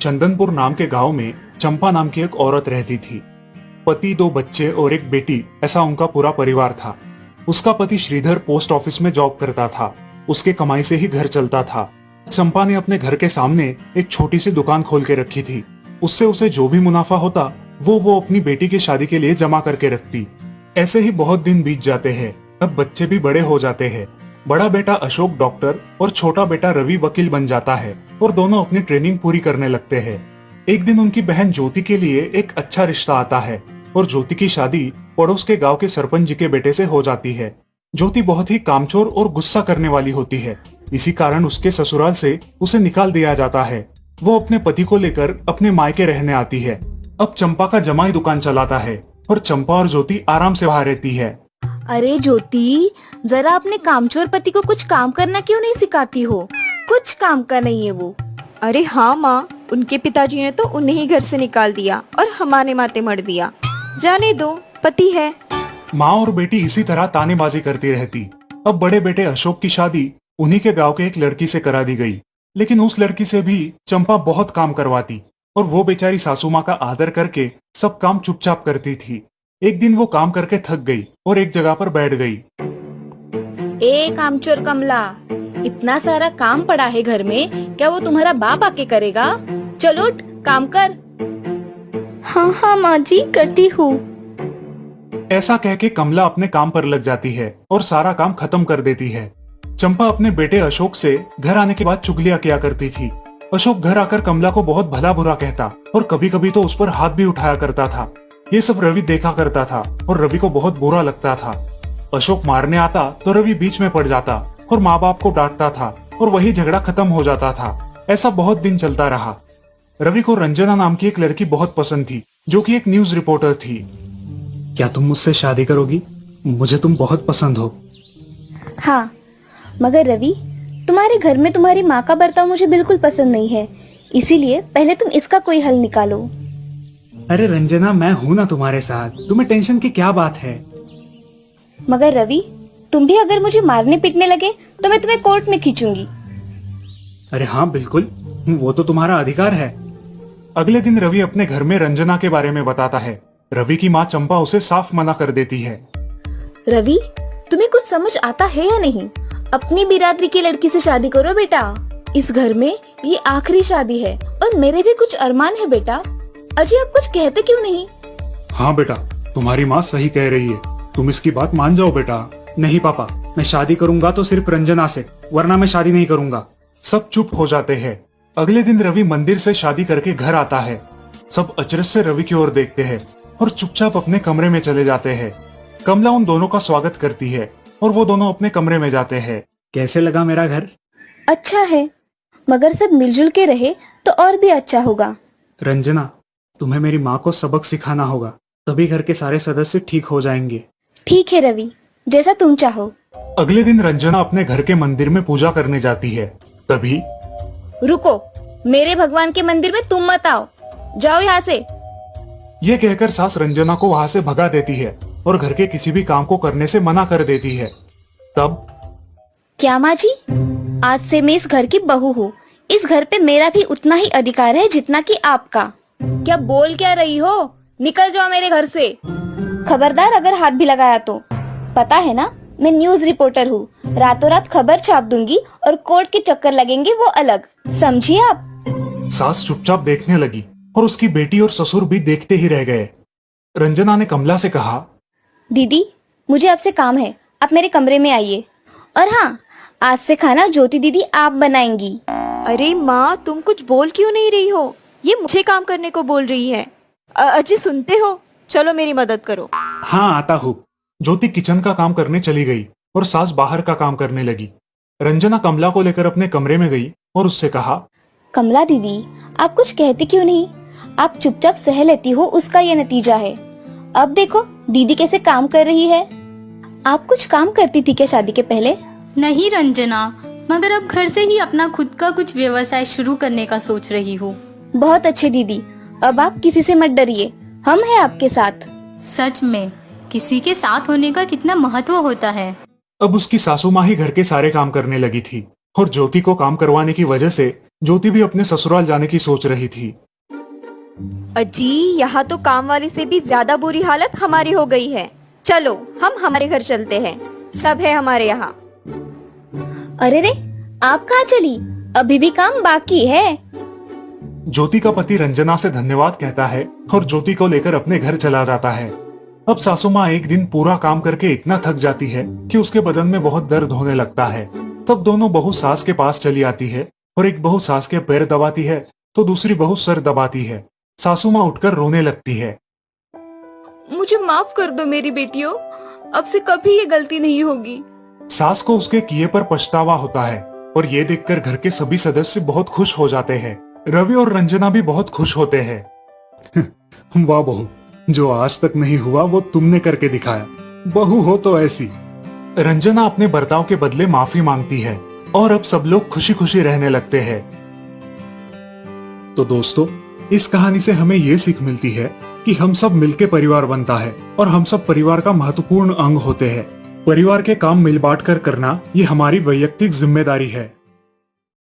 चंदनपुर नाम के गांव में चंपा नाम की एक औरत रहती थी। पति, 2 बच्चे और एक बेटी, ऐसा उनका पूरा परिवार था। उसका पति श्रीधर पोस्ट ऑफिस में जॉब करता था। उसके कमाई से ही घर चलता था। चंपा ने अपने घर के सामने एक छोटी सी दुकान खोल के रखी थी। उससे उसे जो भी मुनाफा होता वो अपनी बेटी की शादी के लिए जमा करके रखती। ऐसे ही बहुत दिन बीत जाते हैं। अब बच्चे भी बड़े हो जाते हैं। बड़ा बेटा अशोक डॉक्टर और छोटा बेटा रवि वकील बन जाता है और दोनों अपनी ट्रेनिंग पूरी करने लगते हैं। एक दिन उनकी बहन ज्योति के लिए एक अच्छा रिश्ता आता है और ज्योति की शादी पड़ोस के गांव के सरपंच जी के बेटे से हो जाती है। ज्योति बहुत ही कामचोर और गुस्सा करने वाली होती है। इसी कारण उसके ससुराल से उसे निकाल दिया जाता है। वो अपने पति को लेकर अपने मायके रहने आती है। अब चंपा का जमाई दुकान चलाता है और चंपा और ज्योति आराम से वहाँ रहती है। अरे ज्योति, जरा अपने कामचोर पति को कुछ काम करना क्यों नहीं सिखाती हो? कुछ काम का नहीं है वो। अरे हाँ माँ, उनके पिताजी ने तो उन्हें ही घर से निकाल दिया और हमारे माथे मर दिया। जाने दो, पति है। माँ और बेटी इसी तरह तानेबाजी करती रहती। अब बड़े बेटे अशोक की शादी उन्हीं के गांव के एक लड़की से करा दी गई, लेकिन उस लड़की से भी चंपा बहुत काम करवाती और वो बेचारी सासू माँ का आदर करके सब काम चुपचाप करती थी। एक दिन वो काम करके थक गई और एक जगह पर बैठ गई। ए कामचोर कमला, इतना सारा काम पड़ा है घर में, क्या वो तुम्हारा बाप आके करेगा? चलो उठ, काम कर। हाँ हाँ माँ जी, करती हूँ। ऐसा कह के कमला अपने काम पर लग जाती है और सारा काम खत्म कर देती है। चंपा अपने बेटे अशोक से घर आने के बाद चुगलियां किया करती थी। अशोक घर आकर कमला को बहुत भला बुरा कहता और कभी कभी तो उस पर हाथ भी उठाया करता था। ये सब रवि देखा करता था और रवि को बहुत बुरा लगता था। अशोक मारने आता तो रवि बीच में पड़ जाता और माँ बाप को डांटता था और वही झगड़ा खत्म हो जाता था। ऐसा बहुत दिन चलता रहा। रवि को रंजना नाम की एक लड़की बहुत पसंद थी, जो कि एक न्यूज रिपोर्टर थी। क्या तुम मुझसे शादी करोगी? मुझे तुम बहुत पसंद हो। हाँ, मगर रवि, तुम्हारे घर में तुम्हारी माँ का बर्ताव मुझे बिल्कुल पसंद नहीं है, इसीलिए पहले तुम इसका कोई हल निकालो। अरे रंजना, मैं हूँ ना तुम्हारे साथ, तुम्हें टेंशन की क्या बात है? मगर रवि, तुम भी अगर मुझे मारने पीटने लगे तो मैं तुम्हें कोर्ट में खींचूंगी। अरे हाँ बिल्कुल, वो तो तुम्हारा अधिकार है। अगले दिन रवि अपने घर में रंजना के बारे में बताता है। रवि की माँ चंपा उसे साफ मना कर देती है। रवि, तुम्हें कुछ समझ आता है या नहीं? अपनी बिरादरी की लड़की से शादी करो बेटा। इस घर में ये आखिरी शादी है और मेरे भी कुछ अरमान है बेटा। अजय, आप कुछ कहते क्यों नहीं? हाँ बेटा, तुम्हारी माँ सही कह रही है, तुम इसकी बात मान जाओ बेटा। नहीं पापा, मैं शादी करूंगा तो सिर्फ रंजना से, वरना मैं शादी नहीं करूंगा। सब चुप हो जाते हैं। अगले दिन रवि मंदिर से शादी करके घर आता है। सब अचरज से रवि की ओर देखते हैं और चुपचाप अपने कमरे में चले जाते हैं। कमला उन दोनों का स्वागत करती है और वो दोनों अपने कमरे में जाते हैं। कैसे लगा मेरा घर? अच्छा है, मगर सब मिलजुल के रहे तो और भी अच्छा होगा। रंजना, तुम्हें मेरी माँ को सबक सिखाना होगा, तभी घर के सारे सदस्य ठीक हो जाएंगे। ठीक है रवि, जैसा तुम चाहो। अगले दिन रंजना अपने घर के मंदिर में पूजा करने जाती है। तभी रुको, मेरे भगवान के मंदिर में तुम मत आओ, जाओ यहाँ से। ये कहकर सास रंजना को वहाँ से भगा देती है और घर के किसी भी काम को करने से मना कर देती है। तब क्या माँ जी, आज से मैं इस घर की बहू हूँ। इस घर पे मेरा भी उतना ही अधिकार है जितना कि आपका। क्या बोल क्या रही हो? निकल जाओ मेरे घर से। खबरदार अगर हाथ भी लगाया तो। पता है ना, मैं न्यूज रिपोर्टर हूँ। रातों रात खबर छाप दूंगी और कोर्ट के चक्कर लगेंगे वो अलग, समझिए आप। सास चुपचाप देखने लगी और उसकी बेटी और ससुर भी देखते ही रह गए। रंजना ने कमला से कहा, दीदी, मुझे आपसे काम है, आप मेरे कमरे में आइए। और हाँ, आज से खाना ज्योति दीदी आप बनाएंगी। अरे माँ, तुम कुछ बोल क्यों नहीं रही हो? ये मुझे काम करने को बोल रही है। अजय, सुनते हो? चलो मेरी मदद करो। हाँ आता हूँ। ज्योति किचन का काम करने चली गई और सास बाहर का काम करने लगी। रंजना कमला को लेकर अपने कमरे में गई और उससे कहा, कमला दीदी, आप कुछ कहते क्यों नहीं? आप चुपचाप सह लेती हो, उसका ये नतीजा है। अब देखो दीदी कैसे काम कर रही है। आप कुछ काम करती थी क्या शादी के पहले? नहीं रंजना, मगर अब घर से ही अपना खुद का कुछ व्यवसाय शुरू करने का सोच रही हूँ। बहुत अच्छे दीदी, अब आप किसी से मत डरिए, हम हैं आपके साथ। सच में किसी के साथ होने का कितना महत्व होता है। अब उसकी सासू माँ ही घर के सारे काम करने लगी थी और ज्योति को काम करवाने की वजह से ज्योति भी अपने ससुराल जाने की सोच रही थी। अजी, यहाँ तो काम वाली से भी ज्यादा बुरी हालत हमारी हो गई है। चलो हम हमारे घर चलते हैं, सब है हमारे यहाँ। अरे रे, आप कहाँ चली? अभी भी काम बाकी है। ज्योति का पति रंजना से धन्यवाद कहता है और ज्योति को लेकर अपने घर चला जाता है। अब सासू माँ एक दिन पूरा काम करके इतना थक जाती है कि उसके बदन में बहुत दर्द होने लगता है। तब दोनों बहू सास के पास चली आती है और एक बहू सास के पैर दबाती है तो दूसरी बहू सर दबाती है। सासू माँ उठकर रोने लगती है। मुझे माफ कर दो मेरी बेटियों, अब से कभी ये गलती नहीं होगी। सास को उसके किए पर पछतावा होता है और ये देखकर घर के सभी सदस्य बहुत खुश हो जाते हैं। रवि और रंजना भी बहुत खुश होते हैं। वाह बहू, जो आज तक नहीं हुआ वो तुमने करके दिखाया। बहू हो तो ऐसी। रंजना अपने बर्ताव के बदले माफी मांगती है और अब सब लोग खुशी खुशी रहने लगते हैं। तो दोस्तों, इस कहानी से हमें ये सीख मिलती है कि हम सब मिलके परिवार बनता है और हम सब परिवार का महत्वपूर्ण अंग होते हैं। परिवार के काम मिल बांट कर करना ये हमारी वैयक्तिक जिम्मेदारी है।